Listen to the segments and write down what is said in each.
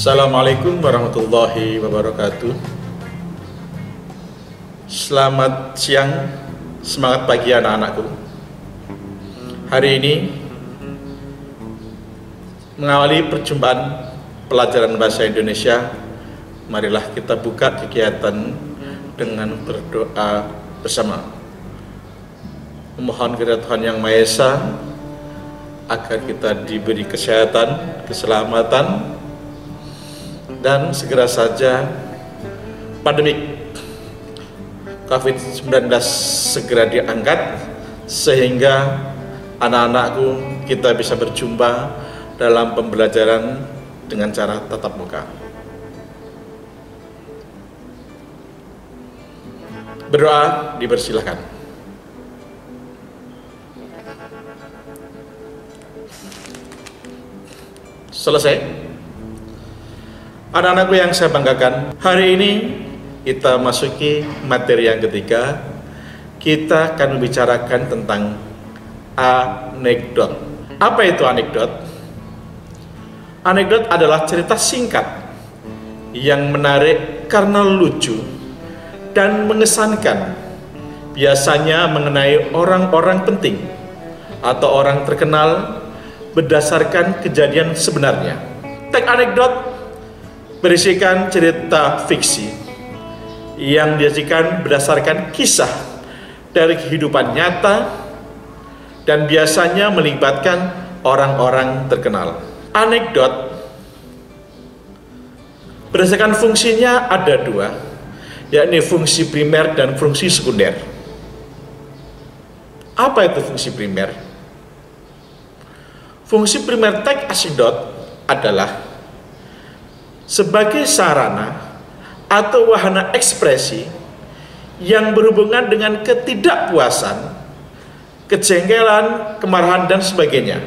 Assalamualaikum warahmatullahi wabarakatuh. Selamat siang, semangat pagi anak-anakku. Hari ini mengawali perjumpaan pelajaran bahasa Indonesia, marilah kita buka kegiatan dengan berdoa bersama. Memohon kepada Tuhan Yang Maha Esa agar kita diberi kesehatan, keselamatan, dan segera saja pandemik COVID-19 segera diangkat sehingga anak-anakku kita bisa berjumpa dalam pembelajaran dengan cara tatap muka. Berdoa dipersilahkan. Selesai. Anak-anakku yang saya banggakan, hari ini kita masuki materi yang ketiga. Kita akan membicarakan tentang anekdot. Apa itu anekdot? Anekdot adalah cerita singkat yang menarik karena lucu dan mengesankan, biasanya mengenai orang-orang penting atau orang terkenal berdasarkan kejadian sebenarnya. Teks anekdot berisikan cerita fiksi yang disajikan berdasarkan kisah dari kehidupan nyata dan biasanya melibatkan orang-orang terkenal. Anekdot berdasarkan fungsinya ada dua, yakni fungsi primer dan fungsi sekunder. Apa itu fungsi primer? Fungsi primer teks anekdot adalah sebagai sarana atau wahana ekspresi yang berhubungan dengan ketidakpuasan, kejengkelan, kemarahan, dan sebagainya.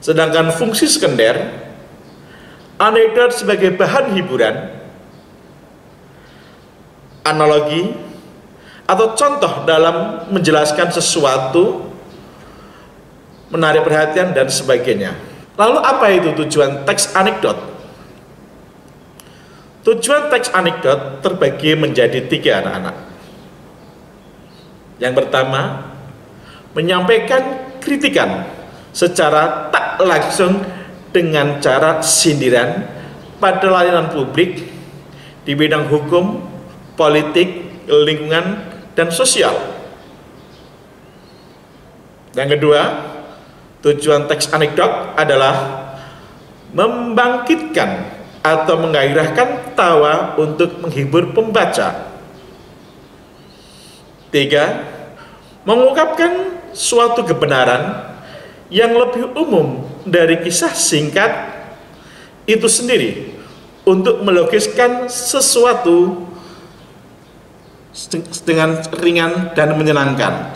Sedangkan fungsi sekunder, anekdot sebagai bahan hiburan, analogi, atau contoh dalam menjelaskan sesuatu, menarik perhatian, dan sebagainya. Lalu apa itu tujuan teks anekdot? Tujuan teks anekdot terbagi menjadi tiga, anak-anak. Yang pertama, menyampaikan kritikan secara tak langsung dengan cara sindiran pada layanan publik di bidang hukum, politik, lingkungan, dan sosial. Yang kedua, tujuan teks anekdot adalah membangkitkan atau menggairahkan tawa untuk menghibur pembaca. Tiga, mengungkapkan suatu kebenaran yang lebih umum dari kisah singkat itu sendiri untuk melogiskan sesuatu dengan ringan dan menyenangkan.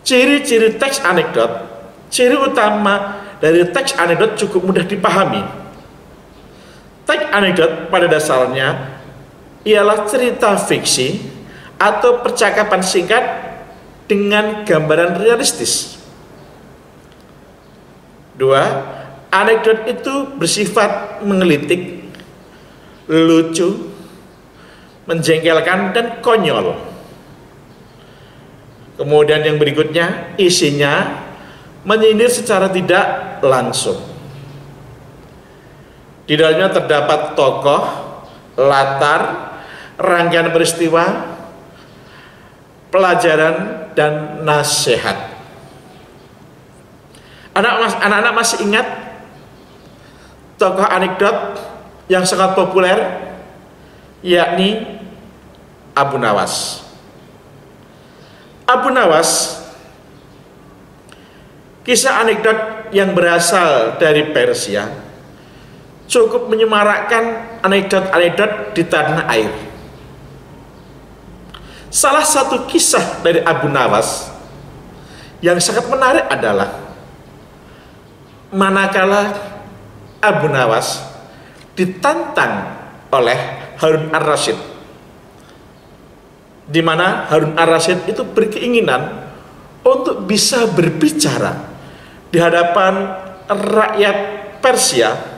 Ciri-ciri teks anekdot. Ciri utama dari teks anekdot cukup mudah dipahami. Teks anekdot pada dasarnya ialah cerita fiksi atau percakapan singkat dengan gambaran realistis. Dua, anekdot itu bersifat menggelitik, lucu, menjengkelkan, dan konyol. Kemudian yang berikutnya, isinya menyindir secara tidak langsung. Di dalamnya terdapat tokoh, latar, rangkaian peristiwa, pelajaran, dan nasihat. Anak-anak masih ingat tokoh anekdot yang sangat populer, yakni Abu Nawas. Abu Nawas, kisah anekdot yang berasal dari Persia, cukup menyemarakkan anekdot-anekdot di tanah air. Salah satu kisah dari Abu Nawas yang sangat menarik adalah manakala Abu Nawas ditantang oleh Harun ar-Rasyid, di mana Harun ar-Rasyid itu berkeinginan untuk bisa berbicara di hadapan rakyat Persia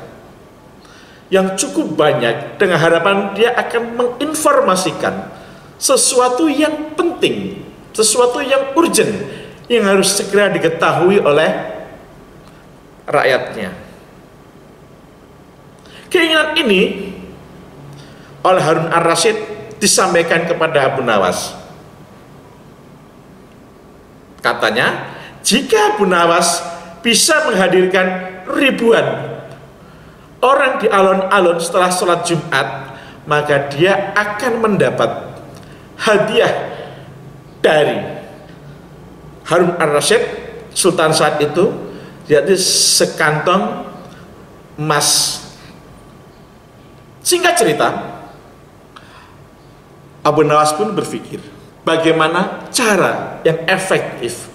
yang cukup banyak dengan harapan dia akan menginformasikan sesuatu yang penting, sesuatu yang urgent, yang harus segera diketahui oleh rakyatnya. Keinginan ini oleh Harun ar-Rasyid disampaikan kepada Abu Nawas. Katanya, jika Abu Nawas bisa menghadirkan ribuan orang di alun-alun setelah sholat Jumat, maka dia akan mendapat hadiah dari Harun ar-Rasyid, Sultan saat itu, yaitu sekantong emas. Singkat cerita, Abu Nawas pun berpikir, bagaimana cara yang efektif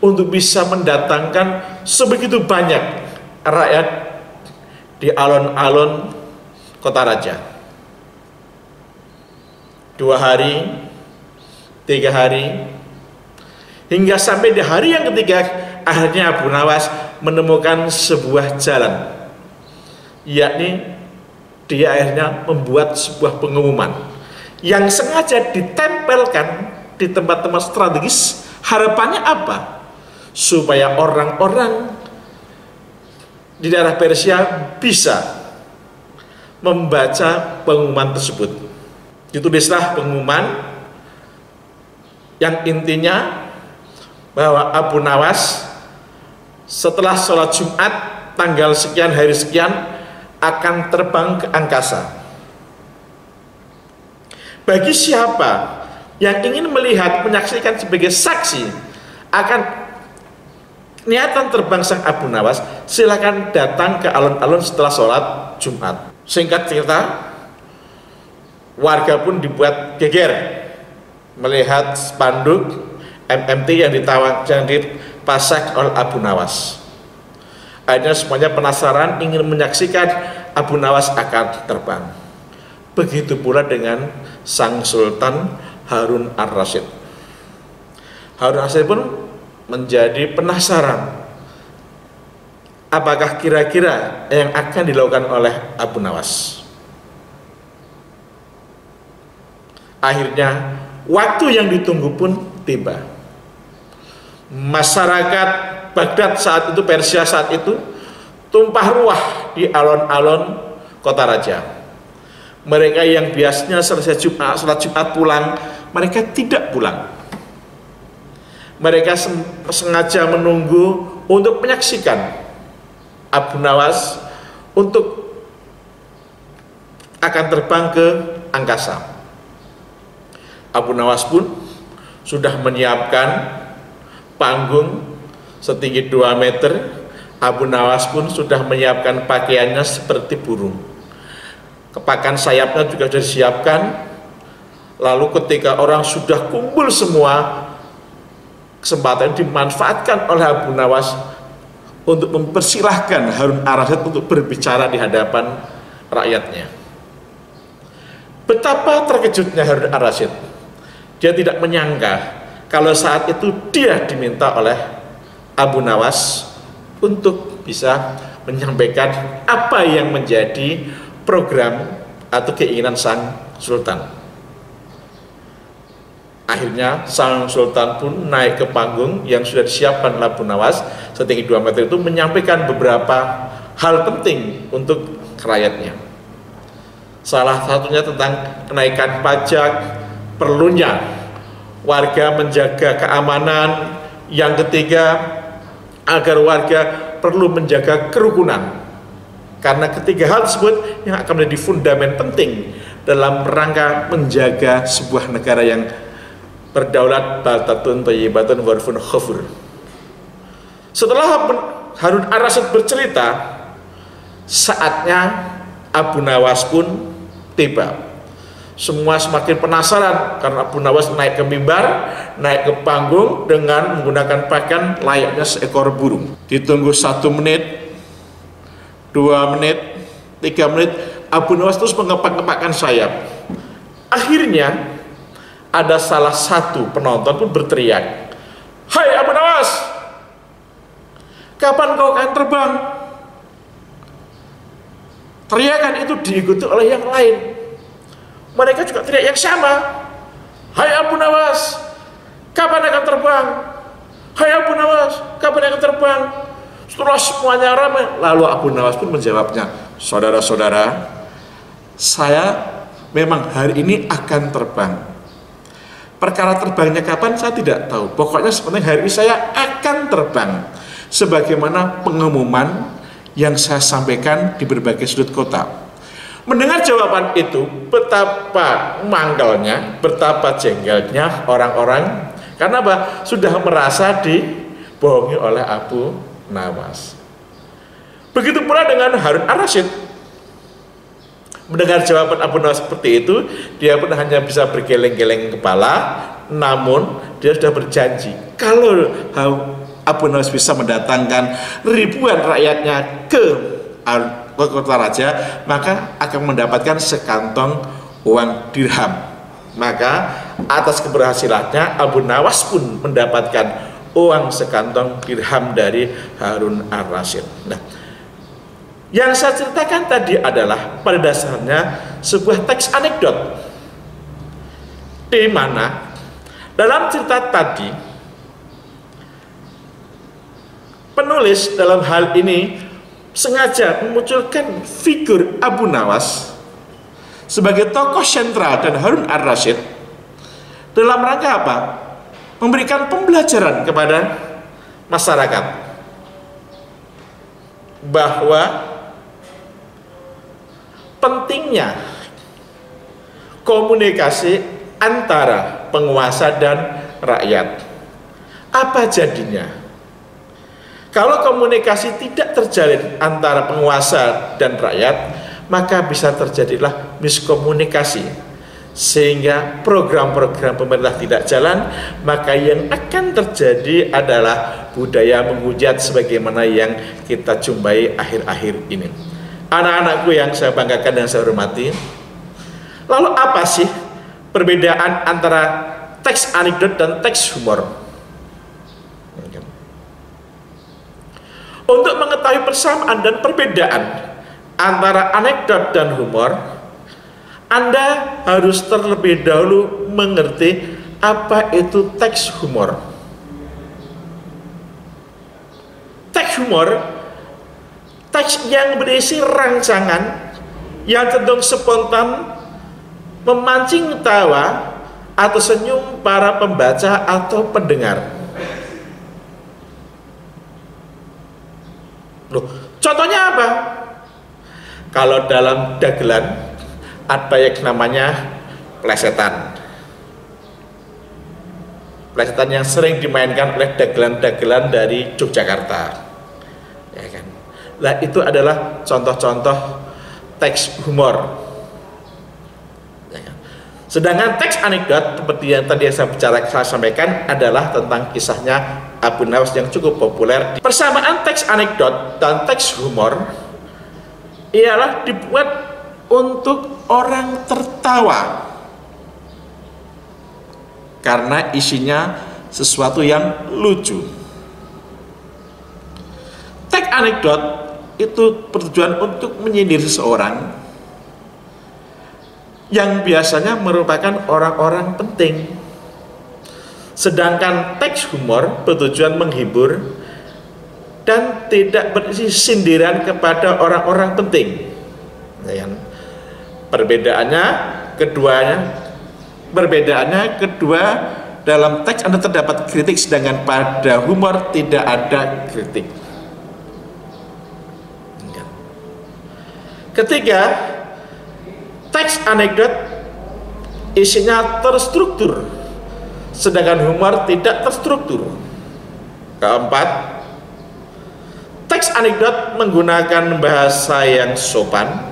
untuk bisa mendatangkan sebegitu banyak rakyat di alun-alun kota raja. 2 hari, 3 hari, hingga sampai di hari yang ketiga, akhirnya Abu Nawas menemukan sebuah jalan, yakni dia akhirnya membuat sebuah pengumuman yang sengaja ditempelkan di tempat-tempat strategis. Harapannya apa? Supaya orang-orang di daerah Persia bisa membaca pengumuman tersebut. Ditulislah pengumuman yang intinya bahwa Abu Nawas setelah sholat Jumat tanggal sekian hari sekian akan terbang ke angkasa. Bagi siapa yang ingin melihat, menyaksikan sebagai saksi akan niatan terbang sang Abu Nawas, silakan datang ke alun-alun setelah sholat Jumat. Singkat cerita, warga pun dibuat geger melihat spanduk MMT yang dipasang oleh Abu Nawas. Akhirnya semuanya penasaran, ingin menyaksikan Abu Nawas akan terbang. Begitu pula dengan sang Sultan Harun ar-Rasyid. Harun ar-Rasyid pun menjadi penasaran, apakah kira-kira yang akan dilakukan oleh Abu Nawas. Akhirnya waktu yang ditunggu pun tiba. Masyarakat Baghdad saat itu, Persia saat itu, tumpah ruah di alun-alun kota raja. Mereka yang biasanya selesai sholat Jumat pulang, mereka tidak pulang. Mereka sengaja menunggu untuk menyaksikan Abu Nawas untuk akan terbang ke angkasa. Abu Nawas pun sudah menyiapkan panggung setinggi 2 meter. Abu Nawas pun sudah menyiapkan pakaiannya seperti burung. Kepakan sayapnya juga sudah disiapkan. Lalu ketika orang sudah kumpul semua, kesempatan dimanfaatkan oleh Abu Nawas untuk mempersilahkan Harun ar-Rasyid untuk berbicara di hadapan rakyatnya. Betapa terkejutnya Harun ar-Rasyid. Dia tidak menyangka kalau saat itu dia diminta oleh Abu Nawas untuk bisa menyampaikan apa yang menjadi program atau keinginan sang Sultan. Akhirnya sang Sultan pun naik ke panggung yang sudah disiapkan oleh Abu Nawas setinggi 2 meter itu, menyampaikan beberapa hal penting untuk rakyatnya. Salah satunya tentang kenaikan pajak, perlunya warga menjaga keamanan. Yang ketiga, agar warga perlu menjaga kerukunan, karena ketiga hal tersebut yang akan menjadi fundament penting dalam rangka menjaga sebuah negara yang berdaulat, baldatun thayyibatun warfun khafur. Setelah Harun ar-Rasyid bercerita, saatnya Abu Nawas pun tiba. Semua semakin penasaran karena Abu Nawas naik ke mimbar, naik ke panggung dengan menggunakan pakaian layaknya seekor burung. Ditunggu 1 menit, 2 menit, 3 menit, Abu Nawas terus mengepak-ngepakkan sayap. Akhirnya ada salah satu penonton pun berteriak, "Hai Abu Nawas, kapan kau akan terbang?" teriakan itu diikuti oleh yang lain. Mereka juga teriak yang sama. Hai Abu Nawas, kapan akan terbang? Hai Abu Nawas, kapan akan terbang? Setelah semuanya ramai, lalu Abu Nawas pun menjawabnya, saudara-saudara, saya memang hari ini akan terbang. Perkara terbangnya kapan saya tidak tahu. Pokoknya sebenarnya hari ini saya akan terbang. Sebagaimana pengumuman yang saya sampaikan di berbagai sudut kota. Mendengar jawaban itu, betapa manggalnya, betapa jengkelnya orang-orang. Karena apa? Sudah merasa dibohongi oleh Abu Nawas. Begitu pula dengan Harun Ar-Rasyid. Mendengar jawaban Abu Nawas seperti itu, dia pun hanya bisa bergeleng-geleng kepala. Namun dia sudah berjanji, kalau Abu Nawas bisa mendatangkan ribuan rakyatnya ke kota raja, maka akan mendapatkan sekantong uang dirham. Maka atas keberhasilannya Abu Nawas pun mendapatkan uang sekantong dirham dari Harun Ar-Rasyid. Nah, yang saya ceritakan tadi adalah pada dasarnya sebuah teks anekdot, di mana dalam cerita tadi penulis dalam hal ini sengaja memunculkan figur Abu Nawas sebagai tokoh sentral dan Harun Ar-Rasyid dalam rangka apa? Memberikan pembelajaran kepada masyarakat bahwa pentingnya komunikasi antara penguasa dan rakyat. Apa jadinya kalau komunikasi tidak terjalin antara penguasa dan rakyat? Maka bisa terjadilah miskomunikasi, sehingga program-program pemerintah tidak jalan. Maka yang akan terjadi adalah budaya menghujat sebagaimana yang kita jumpai akhir-akhir ini. Anak-anakku yang saya banggakan dan saya hormati, lalu apa sih perbedaan antara teks anekdot dan teks humor? Untuk mengetahui persamaan dan perbedaan antara anekdot dan humor, Anda harus terlebih dahulu mengerti apa itu teks humor. Teks humor, teks yang berisi rancangan yang cenderung spontan, memancing tawa atau senyum para pembaca atau pendengar. Loh, contohnya apa? Kalau dalam dagelan ada yang namanya plesetan. Plesetan yang sering dimainkan oleh dagelan-dagelan dari Yogyakarta. Ya kan? Nah, itu adalah contoh-contoh teks humor. Ya kan? Sedangkan teks anekdot seperti yang tadi saya sampaikan adalah tentang kisahnya Abu Nawas yang cukup populer. Persamaan teks anekdot dan teks humor ialah dibuat untuk orang tertawa karena isinya sesuatu yang lucu. Teks anekdot itu bertujuan untuk menyindir seseorang yang biasanya merupakan orang-orang penting. Sedangkan teks humor bertujuan menghibur dan tidak berisi sindiran kepada orang-orang penting. Perbedaannya kedua dalam teks Anda terdapat kritik, sedangkan pada humor tidak ada kritik. Ketiga, teks anekdot isinya terstruktur, sedangkan humor tidak terstruktur. Keempat, teks anekdot menggunakan bahasa yang sopan,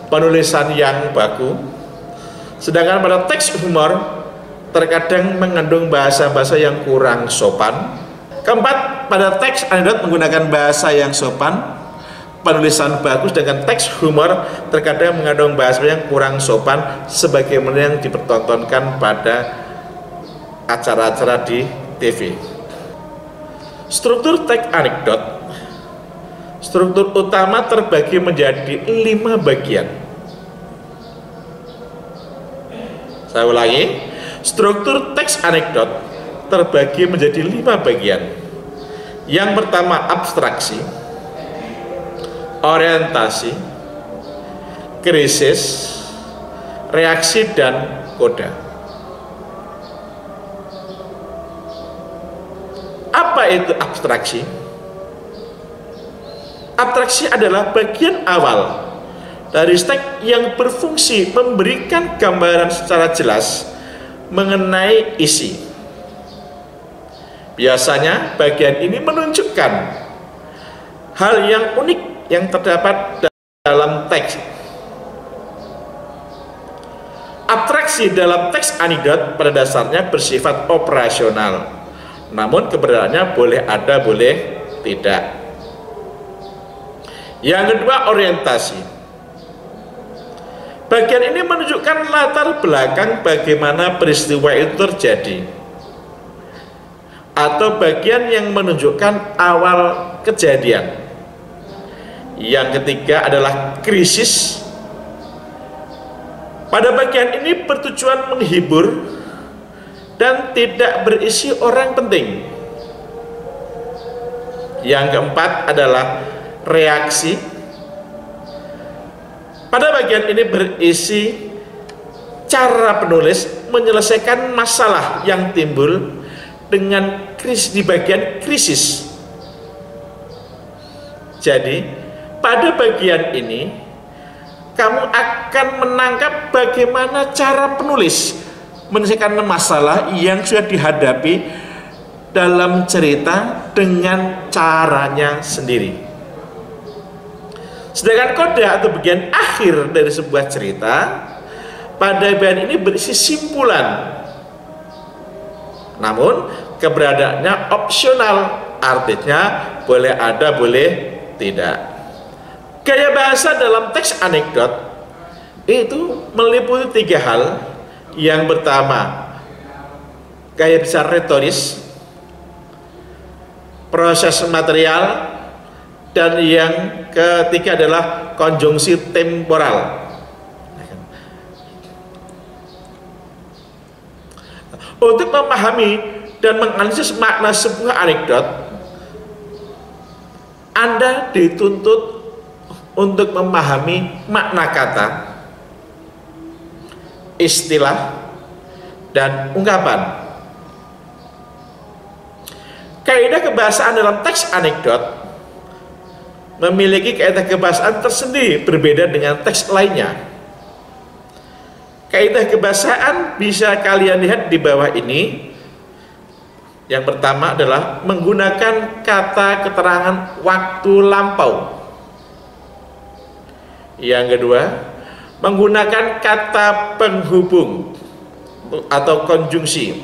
penulisan yang baku, sedangkan pada teks humor terkadang mengandung bahasa-bahasa yang kurang sopan. Keempat, pada teks anekdot menggunakan bahasa yang sopan, penulisan bagus, dengan teks humor terkadang mengandung bahasa yang kurang sopan sebagaimana yang dipertontonkan pada acara-acara di TV. Struktur teks struktur utama terbagi menjadi 5 bagian. Saya ulangi, struktur teks anekdot terbagi menjadi 5 bagian. Yang pertama abstraksi, orientasi, krisis, reaksi, dan koda. Apa itu abstraksi? Abstraksi adalah bagian awal dari teks yang berfungsi memberikan gambaran secara jelas mengenai isi. Biasanya bagian ini menunjukkan hal yang unik yang terdapat dalam teks. Abstraksi dalam teks anekdot pada dasarnya bersifat operasional, namun keberadaannya boleh ada, boleh tidak. Yang kedua, orientasi. Bagian ini menunjukkan latar belakang bagaimana peristiwa itu terjadi, atau bagian yang menunjukkan awal kejadian. Yang ketiga adalah krisis. Pada bagian ini bertujuan menghibur dan tidak berisi orang penting. Yang keempat adalah reaksi. Pada bagian ini berisi cara penulis menyelesaikan masalah yang timbul dengan krisis di bagian krisis. Jadi pada bagian ini kamu akan menangkap bagaimana cara penulis menyelesaikan masalah yang sudah dihadapi dalam cerita dengan caranya sendiri. Sedangkan koda atau bagian akhir dari sebuah cerita pada bagian ini berisi simpulan, namun keberadaannya opsional, artinya boleh ada, boleh tidak. Gaya bahasa dalam teks anekdot itu meliputi 3 hal. Yang pertama, gaya besar retoris, proses material, dan yang ketiga adalah konjungsi temporal. Untuk memahami dan menganalisis makna sebuah anekdot, Anda dituntut untuk memahami makna kata, istilah, dan ungkapan. Kaidah kebahasaan dalam teks anekdot memiliki kaidah kebahasaan tersendiri berbeda dengan teks lainnya. Kaidah kebahasaan bisa kalian lihat di bawah ini. Yang pertama adalah menggunakan kata keterangan waktu lampau. Yang kedua, menggunakan kata penghubung atau konjungsi.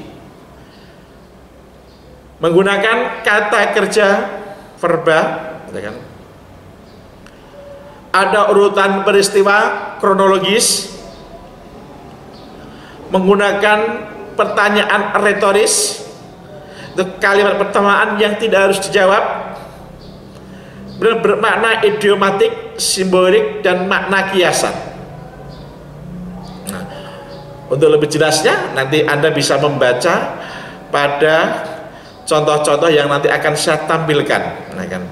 Menggunakan kata kerja verba, kan? Ada urutan peristiwa kronologis, menggunakan pertanyaan retoris, itu kalimat pertanyaan yang tidak harus dijawab, bermakna idiomatik, simbolik, dan makna kiasan. Nah, untuk lebih jelasnya nanti Anda bisa membaca pada contoh-contoh yang nanti akan saya tampilkan. Nah, kan?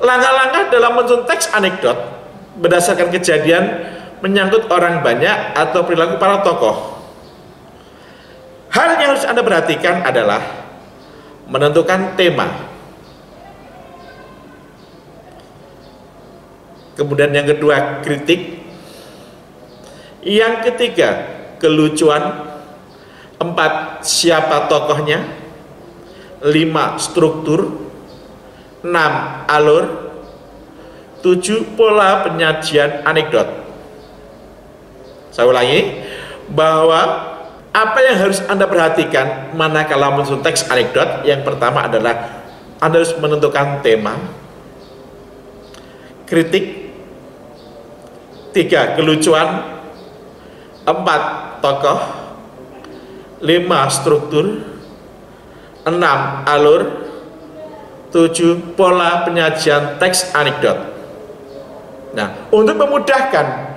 Langkah-langkah dalam menyusun teks anekdot berdasarkan kejadian menyangkut orang banyak atau perilaku para tokoh. Hal yang harus Anda perhatikan adalah menentukan tema. Kemudian yang kedua, kritik. Yang ketiga, kelucuan. 4, siapa tokohnya. 5, struktur. 6, alur. 7, pola penyajian anekdot. Saya ulangi, bahwa apa yang harus Anda perhatikan manakala menyusun teks anekdot. Yang pertama adalah Anda harus menentukan tema, kritik, 3, kelucuan, 4, tokoh, 5, struktur, 6, alur, 7. Pola penyajian teks anekdot. Nah, untuk memudahkan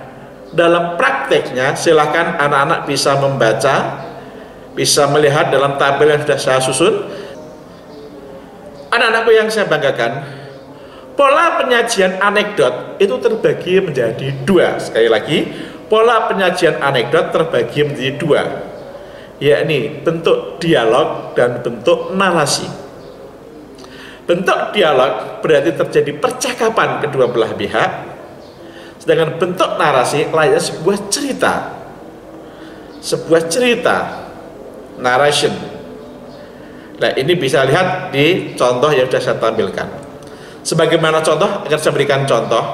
dalam prakteknya, silakan anak-anak bisa membaca, bisa melihat dalam tabel yang sudah saya susun. Anak-anakku yang saya banggakan, pola penyajian anekdot itu terbagi menjadi 2. Sekali lagi, pola penyajian anekdot terbagi menjadi 2, yakni bentuk dialog dan bentuk narasi. Bentuk dialog berarti terjadi percakapan kedua belah pihak, sedangkan bentuk narasi layaknya sebuah cerita, narration. Nah, ini bisa lihat di contoh yang sudah saya tampilkan. Sebagaimana contoh, akan saya berikan contoh.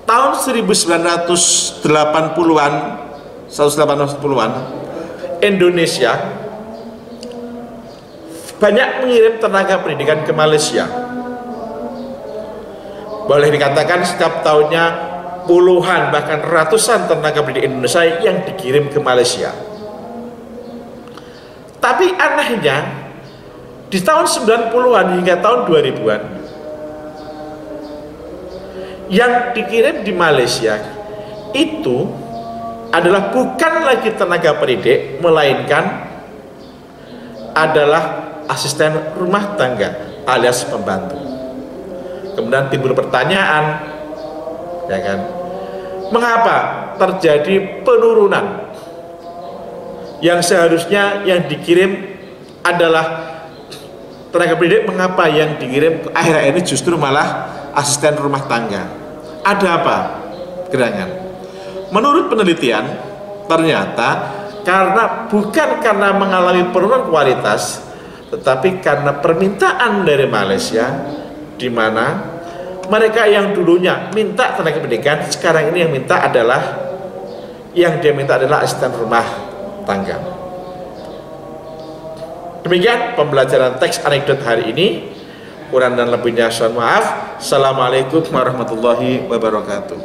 Tahun 1980-an, Indonesia banyak mengirim tenaga pendidikan ke Malaysia. Boleh dikatakan setiap tahunnya puluhan bahkan ratusan tenaga pendidik Indonesia yang dikirim ke Malaysia. Tapi anehnya di tahun 90-an hingga tahun 2000-an yang dikirim di Malaysia itu adalah bukan lagi tenaga pendidik, melainkan adalah asisten rumah tangga alias pembantu. Kemudian timbul pertanyaan, ya kan, mengapa terjadi penurunan yang seharusnya yang dikirim adalah tenaga pendidik, mengapa yang dikirim akhir-akhir ini justru malah asisten rumah tangga? Ada apa gerangan? Menurut penelitian, ternyata bukan karena mengalami penurunan kualitas, tetapi karena permintaan dari Malaysia, di mana mereka yang dulunya minta tenaga pendidikan, sekarang ini yang dia minta adalah asisten rumah tangga. Demikian pembelajaran teks anekdot hari ini. Kurang dan lebihnya mohon maaf. Assalamualaikum warahmatullahi wabarakatuh.